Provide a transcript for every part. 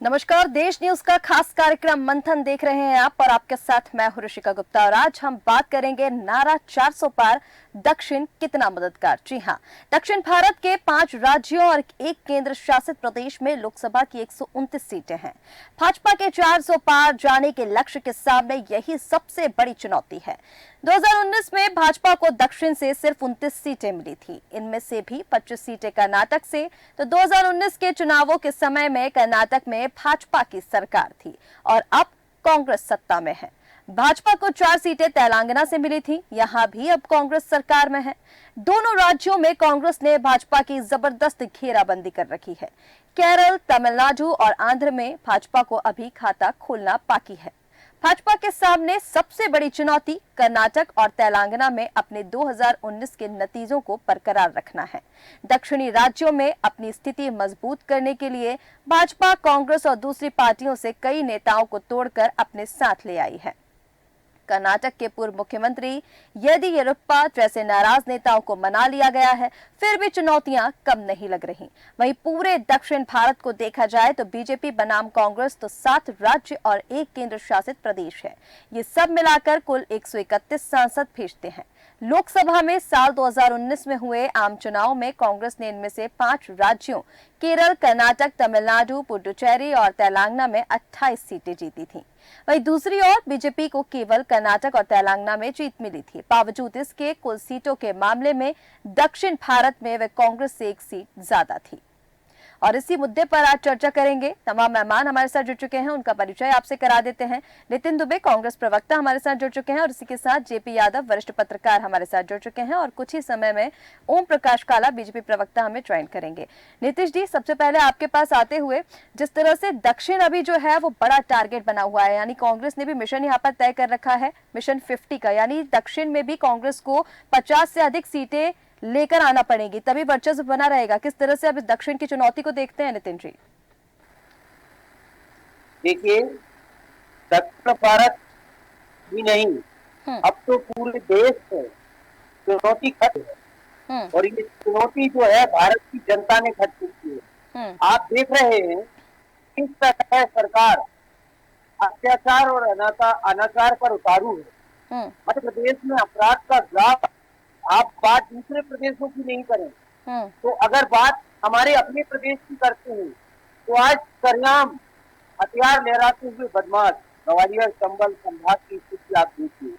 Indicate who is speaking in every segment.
Speaker 1: नमस्कार, देश न्यूज का खास कार्यक्रम मंथन देख रहे हैं आप और आपके साथ मैं हूं ऋषिका गुप्ता। और आज हम बात करेंगे नारा 400 पार, दक्षिण कितना मददगार। जी हां, दक्षिण भारत के 5 राज्यों और एक केंद्र शासित प्रदेश में लोकसभा की 129 सीटें हैं। भाजपा के 400 पार जाने के लक्ष्य के सामने यही सबसे बड़ी चुनौती है। 2019 में भाजपा को दक्षिण से सिर्फ 29 सीटें मिली थी, इनमें से भी 25 सीटें कर्नाटक से। तो 2019 के चुनावों के समय में कर्नाटक में भाजपा की सरकार थी और अब कांग्रेस सत्ता में है। भाजपा को 4 सीटें तेलंगाना से मिली थी, यहां भी अब कांग्रेस सरकार में है। दोनों राज्यों में कांग्रेस ने भाजपा की जबरदस्त घेराबंदी कर रखी है। केरल, तमिलनाडु और आंध्र में भाजपा को अभी खाता खोलना बाकी है। भाजपा के सामने सबसे बड़ी चुनौती कर्नाटक और तेलंगाना में अपने 2019 के नतीजों को बरकरार रखना है। दक्षिणी राज्यों में अपनी स्थिति मजबूत करने के लिए भाजपा कांग्रेस और दूसरी पार्टियों से कई नेताओं को तोड़कर अपने साथ ले आई है। कर्नाटक के पूर्व मुख्यमंत्री येदियुरप्पा जैसे नाराज नेताओं को मना लिया गया है, फिर भी चुनौतियां कम नहीं लग रही। वहीं पूरे दक्षिण भारत को देखा जाए तो बीजेपी बनाम कांग्रेस तो 7 राज्य और एक केंद्र शासित प्रदेश है। ये सब मिलाकर कुल 131 सांसद भेजते हैं। लोकसभा में साल 2019 में हुए आम चुनाव में कांग्रेस ने इनमें से 5 राज्यों केरल, कर्नाटक, तमिलनाडु, पुडुचेरी और तेलंगाना में 28 सीटें जीती थीं। वहीं दूसरी ओर बीजेपी को केवल कर्नाटक और तेलंगाना में जीत मिली थी। बावजूद इसके कुल सीटों के मामले में दक्षिण भारत में वह कांग्रेस से 1 सीट ज्यादा थी। और इसी मुद्दे पर आज चर्चा करेंगे। तमाम मेहमान हमारे साथ जुड़ चुके हैं, उनका परिचय आपसे करा देते हैं। नितिन दुबे कांग्रेस प्रवक्ता हमारे साथ जुड़ चुके हैं और इसी के साथ जेपी यादव वरिष्ठ पत्रकार हमारे साथ जुड़ चुके हैं और कुछ ही समय में ओम प्रकाश काला बीजेपी प्रवक्ता हमें ज्वाइन करेंगे। नीतीश जी, सबसे पहले आपके पास आते हुए, जिस तरह से दक्षिण अभी जो है वो बड़ा टारगेट बना हुआ है, यानी कांग्रेस ने भी मिशन यहाँ पर तय कर रखा है, मिशन 50 का, यानी दक्षिण में भी कांग्रेस को 50 से अधिक सीटें लेकर आना पड़ेगी, तभी वर्चस्व बना रहेगा। किस तरह से अब इस दक्षिण की चुनौती को देखते हैं नितिन जी?
Speaker 2: देखिए, दक्षिण भारत ही नहीं, अब तो पूरे देश में चुनौती खड़ी है और ये चुनौती जो है भारत की जनता ने खड़ी की है। आप देख रहे हैं किस तरह सरकार अत्याचार और अनाचार पर उतारू है। मध्य प्रदेश में अपराध का ग्राफ, आप बात दूसरे प्रदेशों की नहीं करें तो अगर बात हमारे अपने प्रदेश की करते हैं तो आज सरेआम हथियार लहराते हुए बदमाश ग्वालियर चंबल संभाग की स्थिति आप देखिए,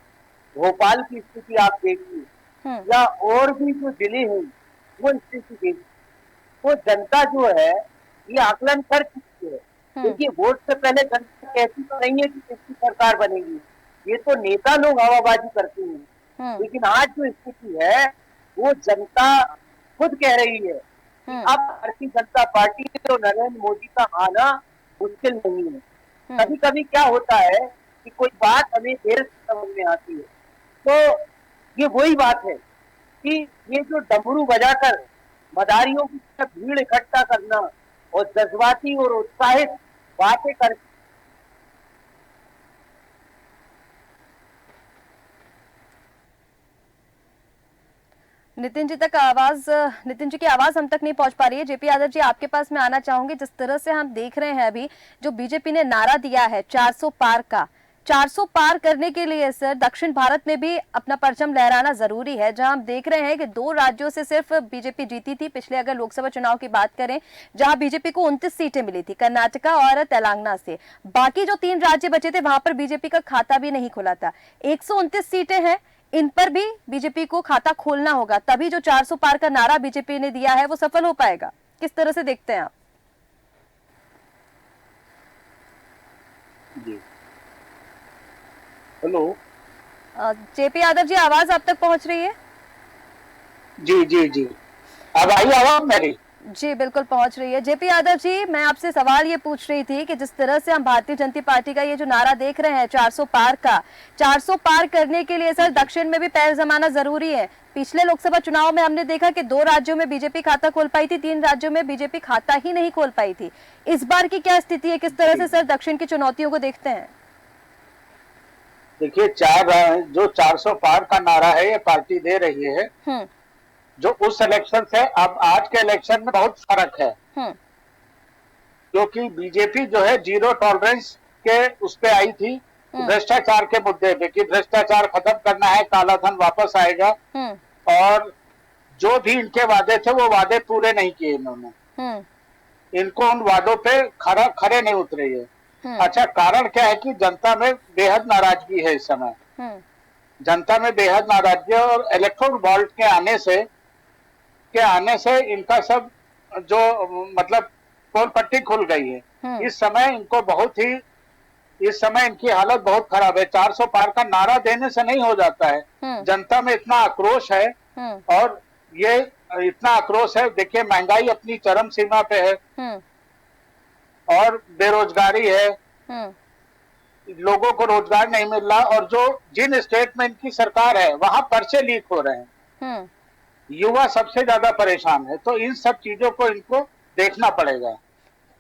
Speaker 2: भोपाल की स्थिति आप देखिए, या और भी जो जिले हैं वो स्थिति देखिए। तो जनता जो है ये आकलन कर चुकी है। देखिए, वोट से पहले जनता कहती तो नहीं है कि किसकी सरकार बनेगी, ये तो नेता लोग हवाबाजी करते हैं। लेकिन आज जो स्थिति है वो जनता खुद कह रही है कि अब भारतीय जनता पार्टी और नरेंद्र मोदी का आना मुश्किल नहीं है। कभी कभी क्या होता है कि कोई बात हमें देर से समझ में आती है, तो ये वही बात है कि ये जो डमरू बजाकर मदारियों की भीड़ इकट्ठा करना और जज्बाती और उत्साहित बातें कर
Speaker 1: नितिन जी की आवाज हम तक नहीं पहुंच पा रही है। जेपी यादव जी, आपके पास मैं आना चाहूंगी। जिस तरह से हम देख रहे हैं अभी जो बीजेपी ने नारा दिया है 400 पार का, 400 पार करने के लिए सर दक्षिण भारत में भी अपना परचम लहराना जरूरी है, जहां हम देख रहे हैं कि 2 राज्यों से सिर्फ बीजेपी जीती थी पिछले, अगर लोकसभा चुनाव की बात करें, जहां बीजेपी को 29 सीटें मिली थी कर्नाटका और तेलंगाना से। बाकी जो 3 राज्य बचे थे वहां पर बीजेपी का खाता भी नहीं खुला था। 129 सीटें हैं, इन पर भी बीजेपी को खाता खोलना होगा, तभी जो 400 पार का नारा बीजेपी ने दिया है वो सफल हो पाएगा। किस तरह से देखते हैं आप?
Speaker 2: जी, हेलो
Speaker 1: जेपी यादव जी, आवाज आप तक पहुंच रही है?
Speaker 2: जी जी जी, अब आई आवाज मेरी?
Speaker 1: जी बिल्कुल पहुंच रही है। जेपी यादव जी, मैं आपसे सवाल ये पूछ रही थी कि जिस तरह से हम भारतीय जनता पार्टी का ये जो नारा देख रहे हैं 400 पार का, 400 पार करने के लिए सर दक्षिण में भी पैर जमाना जरूरी है। पिछले लोकसभा चुनाव में हमने देखा कि 2 राज्यों में बीजेपी खाता खोल पाई थी, 3 राज्यों में बीजेपी खाता ही नहीं खोल पाई थी। इस बार की क्या स्थिति है? किस तरह से सर दक्षिण की चुनौतियों को देखते हैं?
Speaker 2: देखिए, जो 400 पार का नारा है ये पार्टी दे रही है, जो उस इलेक्शन से अब आज के इलेक्शन में बहुत फर्क है।
Speaker 3: क्योंकि बीजेपी जो है जीरो टॉलरेंस के उस पे आई थी भ्रष्टाचार के मुद्दे पे कि भ्रष्टाचार खत्म करना है, काला धन वापस आएगा। और जो भी इनके वादे थे वो वादे पूरे नहीं किए इन्होंने। इनको उन वादों पे खरे नहीं उतरे ये। अच्छा, कारण क्या है कि जनता में बेहद नाराजगी है इस समय। जनता में बेहद नाराजगी है और इलेक्ट्रोल बॉन्ड के आने से इनका सब जो मतलब पोल पट्टी खुल गई है। इस समय इनकी हालत बहुत खराब है। 400 पार का नारा देने से नहीं हो जाता है। जनता में इतना आक्रोश है और ये इतना आक्रोश है, देखिए महंगाई अपनी चरम सीमा पे है और बेरोजगारी है, लोगों को रोजगार नहीं मिल रहा और जिन स्टेट में इनकी सरकार है वहां पर्चे लीक हो रहे हैं। युवा सबसे ज्यादा परेशान है। तो इन सब चीजों को इनको देखना पड़ेगा,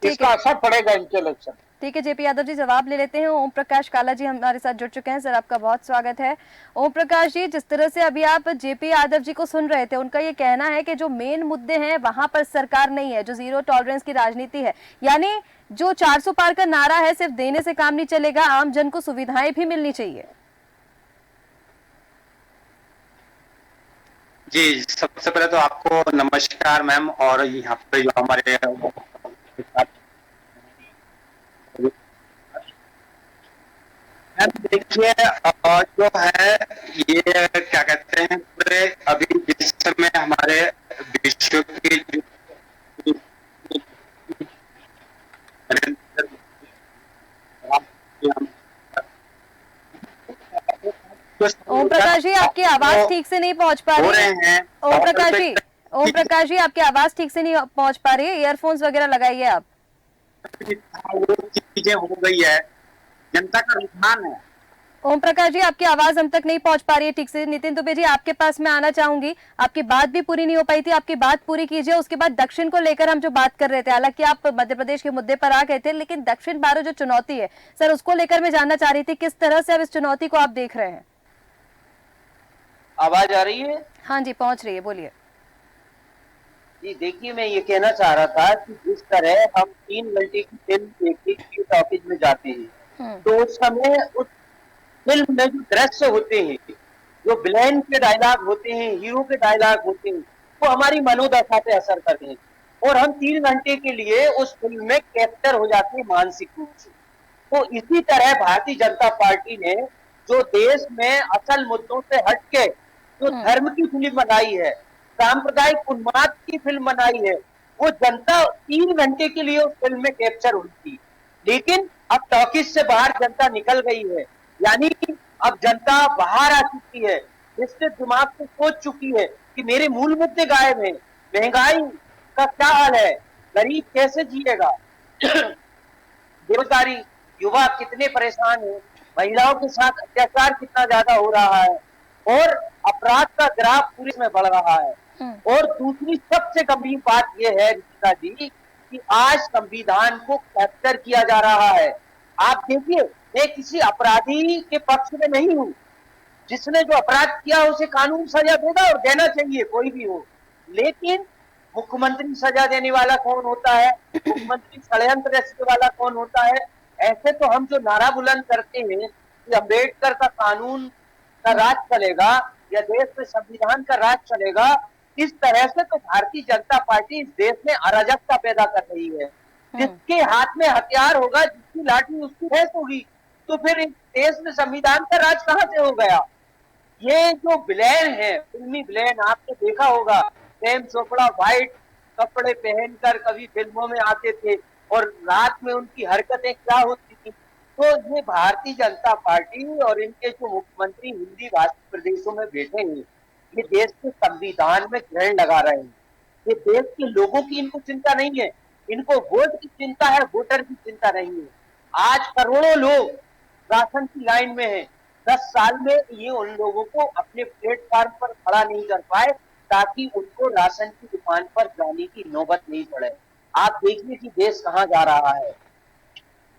Speaker 3: इसका असर पड़ेगा इनके इलेक्शन।
Speaker 1: ठीक है जेपी यादव जी, जवाब ले लेते हैं। ओम प्रकाश काला जी हमारे साथ जुड़ चुके हैं। सर आपका बहुत स्वागत है। ओम प्रकाश जी, जिस तरह से अभी आप जेपी यादव जी को सुन रहे थे, उनका ये कहना है कि जो मेन मुद्दे हैं वहां पर सरकार नहीं है, जो जीरो टॉलरेंस की राजनीति है, यानी जो 400 पार का नारा है सिर्फ देने से काम नहीं चलेगा, आम जन को सुविधाएं भी मिलनी चाहिए।
Speaker 4: जी, सबसे पहले तो आपको नमस्कार मैम, और यहाँ पे जो हमारे मैम देखिए जो है ये क्या कहते हैं, पूरे अभी जिस समय हमारे विश्व की
Speaker 1: ओम प्रकाश जी, आपकी आवाज ठीक से नहीं पहुंच पा रही है। ओम प्रकाश जी आपकी आवाज ठीक से नहीं पहुंच पा रही है, ईयरफोन्स वगैरह लगाइए आप।
Speaker 4: चीजें हो गई है, जनता का रुझान है।
Speaker 1: ओम प्रकाश जी आपकी आवाज हम तक नहीं पहुंच पा रही है ठीक से। नितिन दुबे जी, आपके पास मैं आना चाहूंगी। आपकी बात भी पूरी नहीं हो पाई थी, आपकी बात पूरी कीजिए। उसके बाद दक्षिण को लेकर हम जो बात कर रहे थे, हालांकि आप मध्य प्रदेश के मुद्दे पर आ गए थे, लेकिन दक्षिण भारत जो चुनौती है सर, उसको लेकर मैं जानना चाह रही थी किस तरह से अब इस चुनौती को आप देख रहे हैं।
Speaker 2: आवाज आ रही है?
Speaker 1: हाँ जी, पहुंच रही है, बोलिए।
Speaker 2: जी देखिए, मैं ये कहना चाह रहा था कि जिस तरह हम 3 घंटे की फिल्म देखने के लिए टॉकीज में जाते हैं, तो उस समय उस फिल्म में जो दृश्य होते हैं, जो विलेन के डायलॉग होते हैं, हीरो के डायलॉग होते हैं, वो हमारी मनोदशा पे असर करते हैं और हम 3 घंटे के लिए उस फिल्म में कैप्चर हो जाते हैं मानसिक रूप से। तो इसी तरह भारतीय जनता पार्टी ने जो देश में असल मुद्दों से हटके जो धर्म की फिल्म बनाई है, सांप्रदायिक उन्माद की फिल्म बनाई है, वो जनता 3 घंटे के लिए उस फिल्म में कैप्चर हुई थी। लेकिन अब टॉकीज से बाहर जनता निकल गई है, यानी अब जनता बाहर आ चुकी है, जिससे दिमाग से सोच चुकी है कि मेरे मूल मुद्दे गायब हैं। महंगाई का क्या हाल है, गरीब कैसे जिएगा, बेरोजगारी, युवा कितने परेशान है, महिलाओं के साथ अत्याचार कितना ज्यादा हो रहा है और अपराध का ग्राफ पूरे में बढ़ रहा है। और दूसरी सबसे गंभीर बात यह है ऋतिका जी कि आज संविधान को कैप्चर किया जा रहा है। आप देखिए, मैं किसी अपराधी के पक्ष में नहीं हूं। जिसने जो अपराध किया उसे कानून सजा देगा और देना चाहिए, कोई भी हो। लेकिन मुख्यमंत्री सजा देने वाला कौन होता है, मुख्यमंत्री षड्यंत्र रचने वाला कौन होता है? ऐसे तो हम जो नारा बुलंद करते हैं कि अम्बेडकर का कानून का राज चलेगा या देश में संविधान का राज चलेगा, इस तरह से तो भारतीय जनता पार्टी इस देश में अराजकता पैदा कर रही है। जिसके हाथ में हथियार होगा, जिसकी लाठी उसकी भैंस होगी, तो फिर इस देश में संविधान का राज कहां से हो गया? ये जो विलेन है, फिल्मी विलेन, आपने देखा होगा प्रेम चोपड़ा व्हाइट कपड़े पहनकर कभी फिल्मों में आते थे और रात में उनकी हरकतें क्या होती थी। तो ये भारतीय जनता पार्टी और इनके जो मुख्यमंत्री हिंदी भाषी प्रदेशों में बैठे हैं, ये देश के संविधान में ग्रहण लगा रहे हैं। ये देश के लोगों की इनको चिंता नहीं है, इनको वोट की चिंता है, वोटर की चिंता नहीं है। आज करोड़ों लोग राशन की लाइन में हैं। 10 साल में ये उन लोगों को अपने प्लेटफॉर्म पर खड़ा नहीं कर पाए ताकि उनको राशन की दुकान पर जाने की नौबत नहीं पड़े। आप देखिए कि देश कहाँ जा रहा है।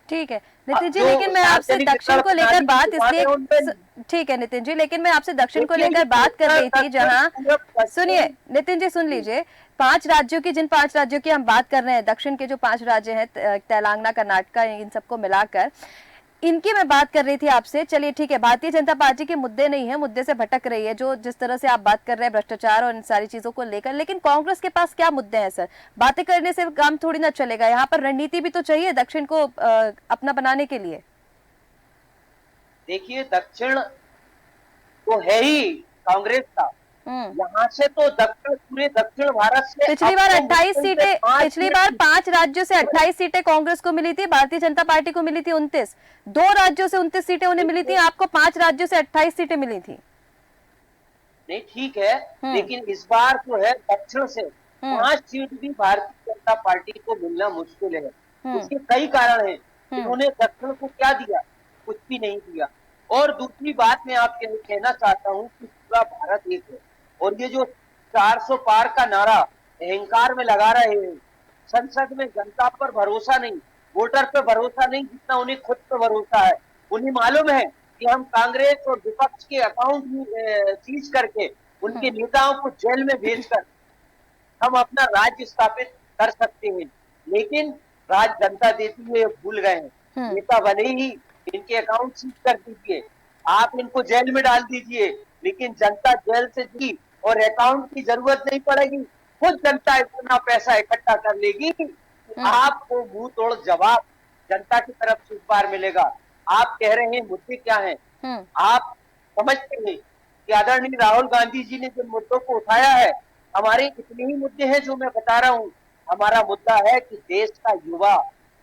Speaker 1: ठीक है नितिन जी, लेकिन मैं आपसे दक्षिण को लेकर बात इसलिए, ठीक है नितिन जी, लेकिन मैं आपसे दक्षिण को लेकर बात कर रही थी, जहां सुनिए नितिन जी, सुन लीजिए, जिन 5 राज्यों की हम बात कर रहे हैं, दक्षिण के जो 5 राज्य हैं, तेलंगाना, कर्नाटका, इन सबको मिलाकर, इनकी मैं बात कर रही थी आपसे। चलिए ठीक है, भारतीय जनता पार्टी के मुद्दे नहीं है, मुद्दे से भटक रही है, जो जिस तरह से आप बात कर रहे हैं भ्रष्टाचार और इन सारी चीजों को लेकर, लेकिन कांग्रेस के पास क्या मुद्दे हैं सर? बातें करने से काम थोड़ी ना चलेगा, यहाँ पर रणनीति भी तो चाहिए दक्षिण को अपना बनाने के लिए।
Speaker 2: देखिए, दक्षिण तो है ही कांग्रेस का, यहाँ से तो दक्षिण, पूरे दक्षिण भारत से
Speaker 1: पिछली बार 28 सीटें, पिछली बार 5 राज्यों से 28 सीटें कांग्रेस को मिली थी, भारतीय जनता पार्टी को मिली थी 29, 2 राज्यों से 29 सीटें उन्हें मिली थी, आपको 5 राज्यों से 28 सीटें मिली थी।
Speaker 2: नहीं ठीक है, लेकिन इस बार जो है दक्षिण से 5 सीट भी भारतीय जनता पार्टी को मिलना मुश्किल है। इसके कई कारण हैं। उन्होंने दक्षिण को क्या दिया? कुछ भी नहीं दिया। और दूसरी बात मैं आपके कहना चाहता हूँ कि पूरा भारत एक है, और ये जो 400 पार का नारा अहंकार में लगा रहे हैं, संसद में जनता पर भरोसा नहीं, वोटर पर भरोसा नहीं, जितना उन्हें खुद पर भरोसा है। उन्हें मालूम है कि हम कांग्रेस और विपक्ष के अकाउंट सीज करके उनके नेताओं को जेल में भेजकर हम अपना राज्य स्थापित कर सकते हैं, लेकिन राज जनता देती है, भूल गए हैं। नेता भले ही इनके अकाउंट सीज कर दीजिए, आप इनको जेल में डाल दीजिए, लेकिन जनता जेल से जी और अकाउंट की जरूरत नहीं पड़ेगी, खुद जनता इतना पैसा इकट्ठा कर लेगी कि आपको मुंह तोड़ जवाब जनता की तरफ से इस बार मिलेगा। आप कह रहे हैं मुद्दे क्या हैं? आप समझते हैं कि आदरणीय राहुल गांधी जी ने जिन मुद्दों को उठाया है, हमारे इतने ही मुद्दे हैं जो मैं बता रहा हूँ। हमारा मुद्दा है कि देश का युवा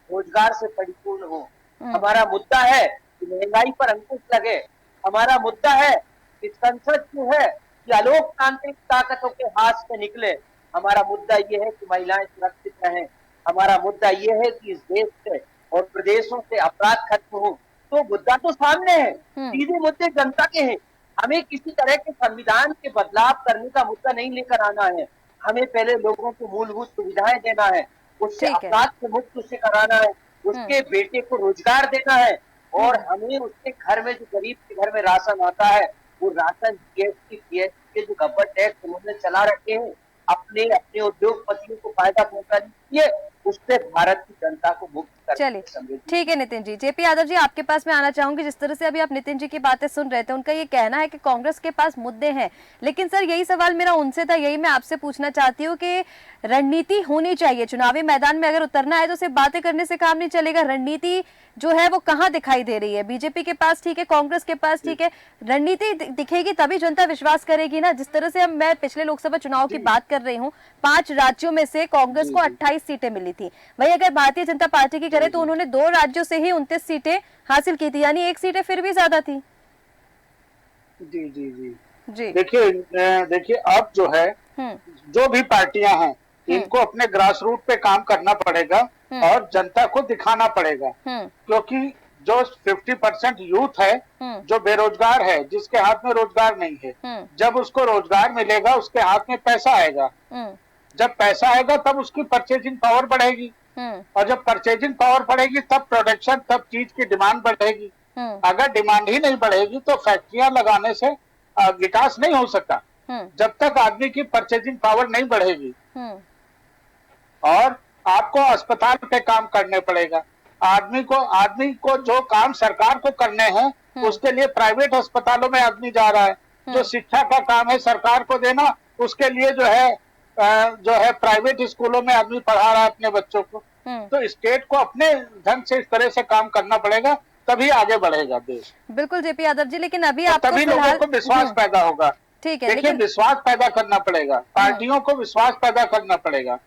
Speaker 2: रोजगार से परिपूर्ण हो, हमारा मुद्दा है कि महंगाई पर अंकुश लगे, हमारा मुद्दा है कि संसद जो है कि अलोकतांत्रिक ताकतों के हाथ से निकले, हमारा मुद्दा ये है कि महिलाएं सुरक्षित रहें, हमारा मुद्दा ये है कि इस देश से और प्रदेशों से अपराध खत्म हो। तो मुद्दा तो सामने है, सीधे मुद्दे जनता के हैं। हमें किसी तरह के संविधान के बदलाव करने का मुद्दा नहीं लेकर आना है, हमें पहले लोगों को मूलभूत सुविधाएं देना है, उससे अपराध से मुक्त उसे कराना है, उसके बेटे को रोजगार देना है, और हमें उसके घर में, जो गरीब के घर में राशन आता है, वो राशन जीएसटी के जो गब्बर टैक्स उन्होंने चला रखे हैं अपने उद्योगपतियों को फायदा पहुंचाने के लिए, उससे भारत की जनता को मुक्त करने।
Speaker 1: चलिए ठीक है नितिन जी, जेपी यादव जी आपके पास मैं आना चाहूंगी। जिस तरह से अभी आप नितिन जी की बातें सुन रहे थे, उनका ये कहना है कि कांग्रेस के पास मुद्दे हैं, लेकिन सर यही सवाल मेरा उनसे था, यही मैं आपसे पूछना चाहती हूँ कि रणनीति होनी चाहिए। चुनावी मैदान में अगर उतरना है तो सिर्फ बातें करने से काम नहीं चलेगा, रणनीति जो है वो कहाँ दिखाई दे रही है? बीजेपी के पास ठीक है, कांग्रेस के पास ठीक है, रणनीति दिखेगी तभी जनता विश्वास करेगी ना। जिस तरह से मैं पिछले लोकसभा चुनाव की बात कर रही हूँ, 5 राज्यों में से कांग्रेस को 28 सीटें मिली थी, वही अगर भारतीय जनता पार्टी की करें तो उन्होंने 2 राज्यों से ही 29 सीटें हासिल की थी, यानी 1 सीटें फिर भी ज्यादा थी।
Speaker 3: जी जी जी जी देखिए अब जो है, जो भी पार्टियां हैं, इनको अपने ग्रास रूट पे काम करना पड़ेगा और जनता को दिखाना पड़ेगा, क्योंकि जो 50% यूथ है जो बेरोजगार है, जिसके हाथ में रोजगार नहीं है, जब उसको रोजगार मिलेगा उसके हाथ में पैसा आएगा, जब पैसा आएगा तब उसकी परचेजिंग पावर बढ़ेगी, और जब परचेजिंग पावर बढ़ेगी तब प्रोडक्शन, तब चीज की डिमांड बढ़ेगी। अगर डिमांड ही नहीं बढ़ेगी तो फैक्ट्रियां लगाने से विकास नहीं हो सकता, जब तक आदमी की परचेजिंग पावर नहीं बढ़ेगी। और आपको अस्पताल पे काम करने पड़ेगा, आदमी को जो काम सरकार को करने हैं उसके लिए प्राइवेट अस्पतालों में आदमी जा रहा है, जो शिक्षा का काम है सरकार को देना, उसके लिए जो है प्राइवेट स्कूलों में आदमी पढ़ा रहा है अपने बच्चों को। तो स्टेट को अपने ढंग से इस तरह से काम करना पड़ेगा, तभी आगे बढ़ेगा देश।
Speaker 1: बिल्कुल जेपी यादव जी, लेकिन अभी आपको
Speaker 3: तभी लोगों को विश्वास पैदा होगा।
Speaker 1: ठीक है,
Speaker 3: देखिए विश्वास पैदा करना पड़ेगा, पार्टियों को विश्वास पैदा करना पड़ेगा।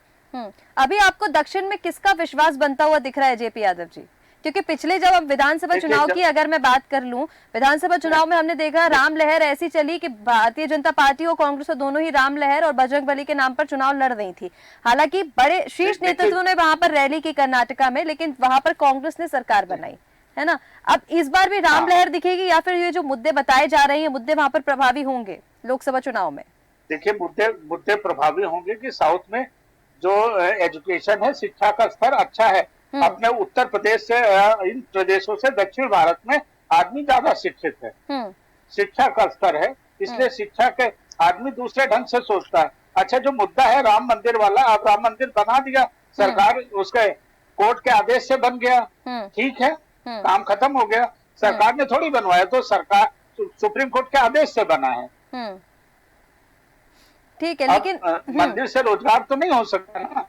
Speaker 1: अभी आपको दक्षिण में किसका विश्वास बनता हुआ दिख रहा है जेपी यादव जी? क्योंकि पिछले जब हम विधानसभा चुनाव की अगर मैं बात कर लूं, विधानसभा चुनाव में हमने देखा राम लहर ऐसी चली कि भारतीय जनता पार्टी और कांग्रेस दोनों ही राम लहर और बजरंगबली के नाम पर चुनाव लड़ रही थी। हालांकि बड़े शीर्ष नेतृत्व ने वहां पर रैली की कर्नाटका में, लेकिन वहां पर कांग्रेस ने सरकार बनाई है ना। अब इस बार भी राम लहर दिखेगी या फिर ये जो मुद्दे बताए जा रहे हैं, मुद्दे वहां पर प्रभावी होंगे लोकसभा चुनाव में?
Speaker 3: देखिए मुद्दे प्रभावी होंगे कि साउथ में जो एजुकेशन है, शिक्षा का स्तर अच्छा है। अपने उत्तर प्रदेश से, इन प्रदेशों से दक्षिण भारत में आदमी ज्यादा शिक्षित है, शिक्षा का स्तर है, इसलिए शिक्षा के आदमी दूसरे ढंग से सोचता है। अच्छा जो मुद्दा है राम मंदिर वाला, अब राम मंदिर बना दिया सरकार, उसके कोर्ट के आदेश से बन गया, ठीक है, काम खत्म हो गया। सरकार ने थोड़ी बनवाया, तो सरकार सुप्रीम कोर्ट के आदेश से बना है।
Speaker 1: ठीक है, लेकिन
Speaker 3: मंदिर से रोजगार तो नहीं हो सकता ना।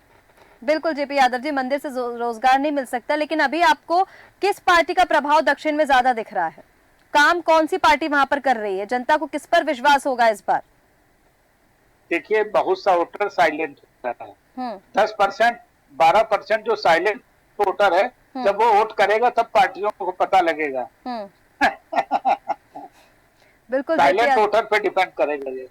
Speaker 1: बिल्कुल जेपी यादव जी, मंदिर से रोजगार नहीं मिल सकता, लेकिन अभी आपको किस पार्टी का प्रभाव दक्षिण में ज्यादा दिख रहा है? काम कौन सी पार्टी वहां पर कर रही है? जनता को किस पर विश्वास होगा इस बार?
Speaker 3: देखिए बहुत सा वोटर साइलेंट है, 10% 12% जो साइलेंट वोटर है, जब वो वोट करेगा तब पार्टियों को पता लगेगा।
Speaker 1: बिल्कुल
Speaker 3: साइलेंट वोटर पे डिपेंड करेगा ये।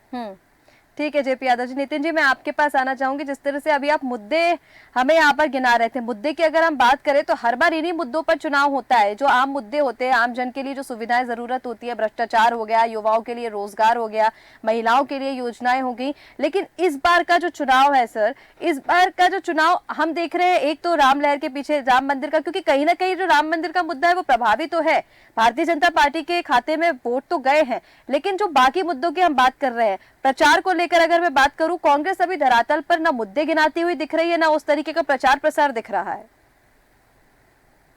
Speaker 1: ठीक है जेपी यादव जी। नितिन जी, मैं आपके पास आना चाहूंगी। जिस तरह से अभी आप मुद्दे हमें यहाँ पर गिना रहे थे, मुद्दे की अगर हम बात करें तो हर बार इन्हीं मुद्दों पर चुनाव होता है। जो आम मुद्दे होते हैं, आम जन के लिए जो सुविधाएं जरूरत होती है, भ्रष्टाचार हो गया, युवाओं के लिए रोजगार हो गया, महिलाओं के लिए योजनाएं हो गई। लेकिन इस बार का जो चुनाव है सर, इस बार का जो चुनाव हम देख रहे हैं, एक तो राम लहर के पीछे राम मंदिर का, क्योंकि कहीं ना कहीं जो राम मंदिर का मुद्दा है वो प्रभावी तो है, भारतीय जनता पार्टी के खाते में वोट तो गए हैं, लेकिन जो बाकी मुद्दों की हम बात कर रहे हैं, प्रचार को लेकर अगर मैं बात करूं, कांग्रेस अभी धरातल पर ना मुद्दे गिनाती हुई दिख रही है, ना उस तरीके का प्रचार प्रसार दिख रहा है।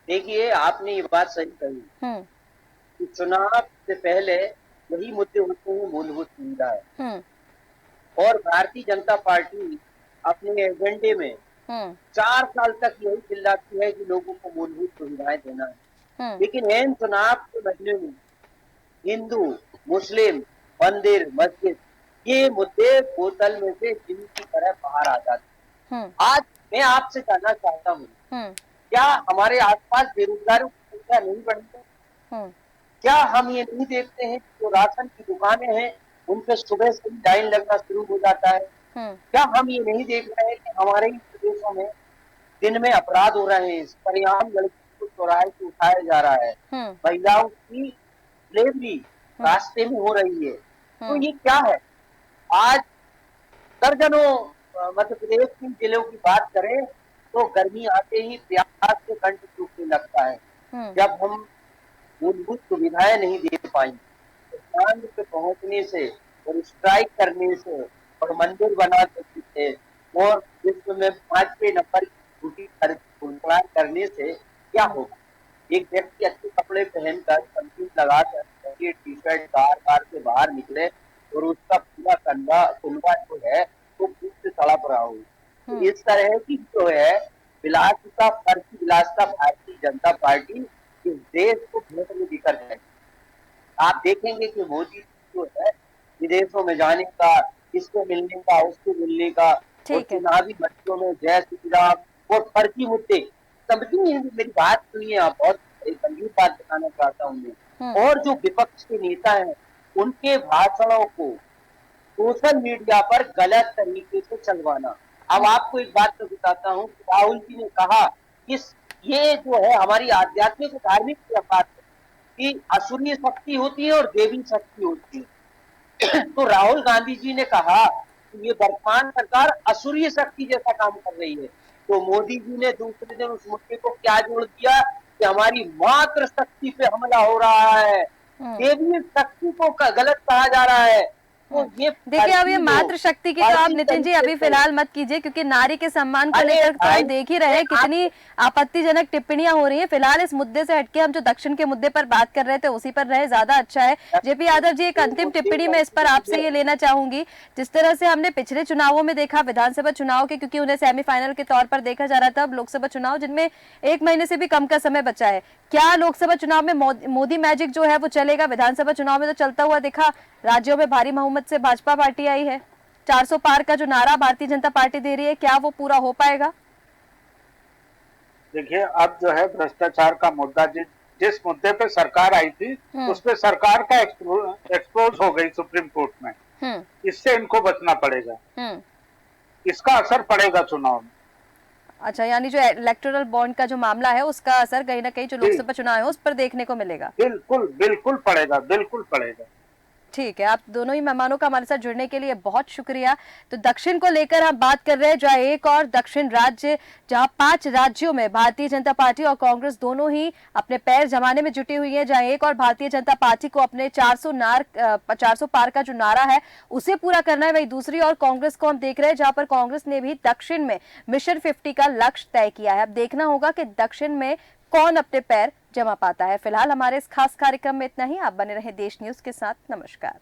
Speaker 2: देखिए, आपने ये बात सही कही कि चुनाव से पहले यही मुद्दे होते हैं, मूलभूत सुविधाएं, और भारतीय जनता पार्टी अपने एजेंडे में 4 साल तक यही चिल्लाती है कि लोगों को मूलभूत सुविधाएं देना है। लेकिन इन चुनाव के महीने में हिंदू, मुस्लिम, मंदिर, मस्जिद, ये मुद्दे बोतल में से जिन की तरह बाहर आ जाते हैं। आज मैं आपसे जानना चाहता हूँ, क्या हमारे आसपास बेरोजगारों की संख्या नहीं बढ़ी है? क्या हम ये नहीं देखते हैं कि जो राशन की दुकानें हैं उन पे सुबह से ही लाइन लगना शुरू हो जाता है? क्या हम ये नहीं देख रहे हैं कि हमारे ही प्रदेशों में दिन में अपराध हो रहे हैं, सरेआम लड़कियों को चौराहे से उठाया जा रहा है, महिलाओं की डिलीवरी रास्ते में हो रही है? तो ये क्या है? आज दर्जनों मध्य प्रदेश की जिलों की बात करें तो गर्मी आते ही प्यास से कंठ सूखने लगता है। जब हम मूलभूत सुविधाएं नहीं दे पाएंगे तो चांद पे पहुंचने से और स्ट्राइक करने से और मंदिर बना सकते थे और विश्व में 5वें नंबर की स्कूटी करने से क्या होगा? एक व्यक्ति अच्छे कपड़े पहनकर, सनस्क्रीन लगाकर, टी शर्ट कार से बाहर निकले और उसका पूरा कंधा जो है वो धूप से तड़प रहा हो। तो इस तरह की जो है विलासिता, फर्जी विलासिता भारतीय जनता पार्टी इस देश को भेंट में दिकर है। आप देखेंगे कि मोदी जो है विदेशों में जाने का, इससे मिलने का, उससे मिलने का, और चुनावी मंचों में जय श्री राम और फर्जी मुद्दे, समझिए मेरी बात सुनिए आप, बहुत एक गंभीर बात बताना चाहता हूँ मैं। और जो विपक्ष के नेता हैं उनके भाषणों को सोशल मीडिया पर गलत तरीके से चलवाना। अब आपको एक बात तो बताता हूँ, राहुल जी ने कहा कि ये जो है हमारी आध्यात्मिक धार्मिक बात है कि असुरीय शक्ति होती है और देवी शक्ति होती है। तो राहुल गांधी जी ने कहा कि ये वर्तमान सरकार असुरीय शक्ति जैसा काम कर रही है। तो मोदी जी ने दूसरे दिन उस मुद्दे को क्या जोड़ दिया कि हमारी मातृ शक्ति पे हमला हो रहा है, देवी शक्ति को गलत कहा जा रहा है। तो ये
Speaker 1: देखिए, अब ये मातृ शक्ति की तो आप नितिन जी अभी फिलहाल मत कीजिए, क्योंकि नारी के सम्मान को लेकर तो हम देख ही रहे हैं कितनी आपत्तिजनक टिप्पणियां हो रही हैं। फिलहाल इस मुद्दे से हटके हम जो दक्षिण के मुद्दे पर बात कर रहे थे उसी पर रहे, ज्यादा अच्छा है। जेपी यादव जी, एक अंतिम टिप्पणी में इस पर आपसे ये लेना चाहूंगी, जिस तरह से हमने पिछले चुनावों में देखा, विधानसभा चुनाव के, क्योंकि उन्हें सेमीफाइनल के तौर पर देखा जा रहा था, अब लोकसभा चुनाव जिनमें 1 महीने से भी कम का समय बचा है, क्या लोकसभा चुनाव में मोदी मैजिक जो है वो चलेगा? विधानसभा चुनाव में तो चलता हुआ दिखा, राज्यों में भारी बहुमत से भाजपा पार्टी आई है, 400 पार का जो नारा भारतीय जनता पार्टी दे रही है, क्या वो पूरा हो पाएगा?
Speaker 3: देखिए, अब जो है भ्रष्टाचार का मुद्दा, जिस मुद्दे पे सरकार आई थी उस पे सरकार का एक्सपोज हो गई सुप्रीम कोर्ट में, इससे इनको बचना पड़ेगा, इसका असर पड़ेगा चुनाव में।
Speaker 1: अच्छा, यानी जो इलेक्टोरल बॉन्ड का जो मामला है उसका असर कहीं ना कहीं जो लोकसभा चुनाव है उस पर देखने को मिलेगा।
Speaker 3: बिल्कुल बिल्कुल पड़ेगा, बिल्कुल पड़ेगा।
Speaker 1: ठीक है, आप दोनों ही मेहमानों का हमारे साथ जुड़ने के लिए बहुत शुक्रिया। तो दक्षिण को लेकर हम बात कर रहे हैं, जहां एक और दक्षिण राज्य, जहां 5 राज्यों में भारतीय जनता पार्टी और कांग्रेस दोनों ही अपने पैर जमाने में जुटी हुई है। जहां एक और भारतीय जनता पार्टी को अपने 400 पार का जो नारा है उसे पूरा करना है, वही दूसरी और कांग्रेस को हम देख रहे हैं जहां पर कांग्रेस ने भी दक्षिण में मिशन 50 का लक्ष्य तय किया है। अब देखना होगा कि दक्षिण में कौन अपने पैर जमा पाता है। फिलहाल हमारे इस खास कार्यक्रम में इतना ही। आप बने रहे देश न्यूज के साथ। नमस्कार।